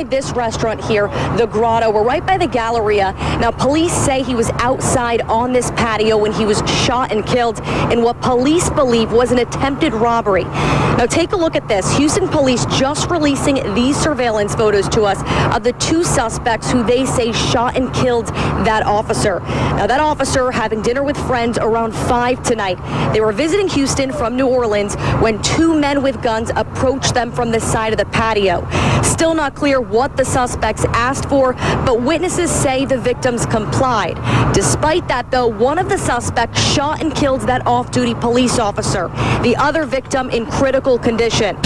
by this restaurant here, the Grotto. We're right by the Galleria. Now, police say he was outside on this patio when he was shot and killed in what police believe was an attempted robbery. Now, take a look at this. Houston police just releasing these surveillance photos to us of the two suspects who they say shot and killed that officer. Now, that officer having dinner with friends around 5 tonight. They were visiting Houston from New Orleans when two men with guns approached them from the side of the patio. Still not clear what the suspects asked for, but witnesses say the victims complied. Despite that, though, one of the suspects shot and killed that off-duty police officer. The other victim in critical condition.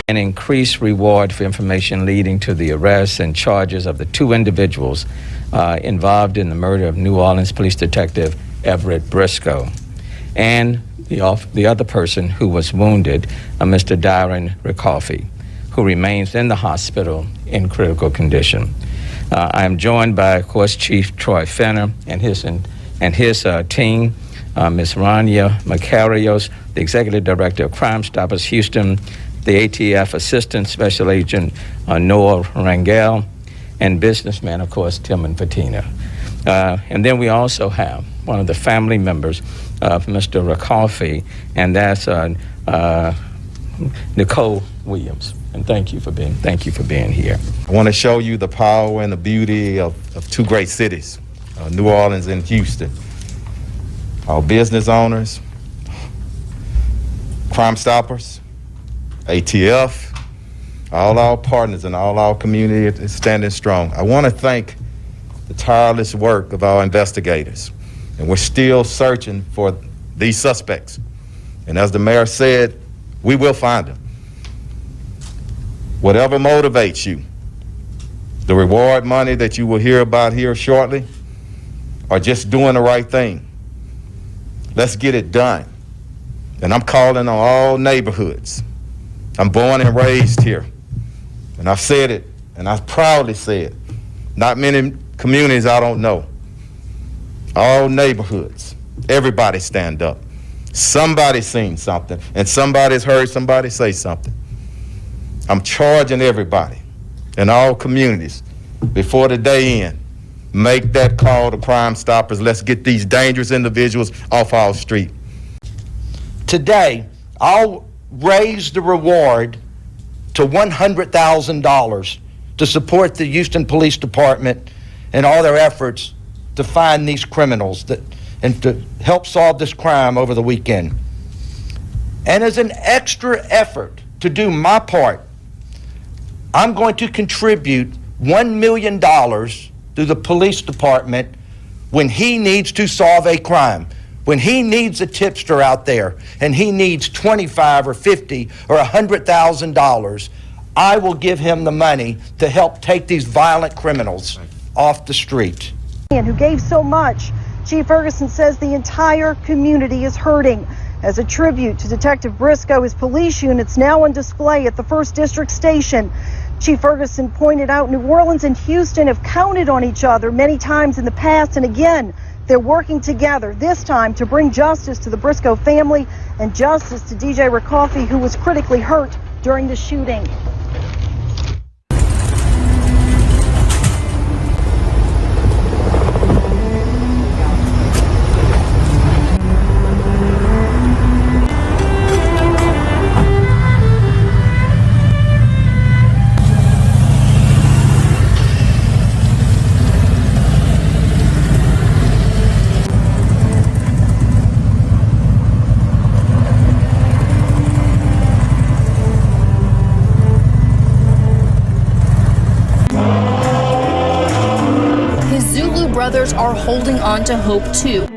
An increased reward for information leading to the arrest and charges of the two individuals involved in the murder of New Orleans Police Detective Everett Briscoe, and the other person who was wounded, Mr. Dyrin Riculfy, who remains in the hospital in critical condition. I am joined by, of course, Chief Troy Fenner and his team, Ms. Rania Macarios, the Executive Director of Crime Stoppers Houston, the ATF Assistant Special Agent Noah Rangel, and businessman, of course, Tilman Fertitta. And then we also have one of the family members of Mr. Riculfy, and that's Nicole Williams. And thank you for being here. I want to show you the power and the beauty of two great cities, New Orleans and Houston. Our business owners, Crime Stoppers, ATF, all our partners and all our community is standing strong. I want to thank the tireless work of our investigators, and we're still searching for these suspects. And as the mayor said, we will find them. Whatever motivates you, the reward money that you will hear about here shortly, or just doing the right thing, let's get it done. And I'm calling on all neighborhoods. I'm born and raised here, and I've said it, and I proudly say it. Not many communities I don't know. All neighborhoods, everybody stand up. Somebody's seen something, and somebody's heard somebody say something. I'm charging everybody in all communities before the day ends. Make that call to Crime Stoppers. Let's get these dangerous individuals off our street. Today, I'll raise the reward to $100,000 to support the Houston Police Department and all their efforts to find these criminals and to help solve this crime over the weekend. And as an extra effort to do my part, I'm going to contribute $1 million to the police department when he needs to solve a crime. When he needs a tipster out there and he needs $25 or $50 or $100,000, I will give him the money to help take these violent criminals off the street. And who gave so much, Chief Ferguson says the entire community is hurting. As a tribute to Detective Briscoe, his police unit's now on display at the 1st District Station. Chief Ferguson pointed out New Orleans and Houston have counted on each other many times in the past, and again, they're working together, this time to bring justice to the Briscoe family and justice to DJ Riculfy, who was critically hurt during the shooting. brothers are holding on to hope too.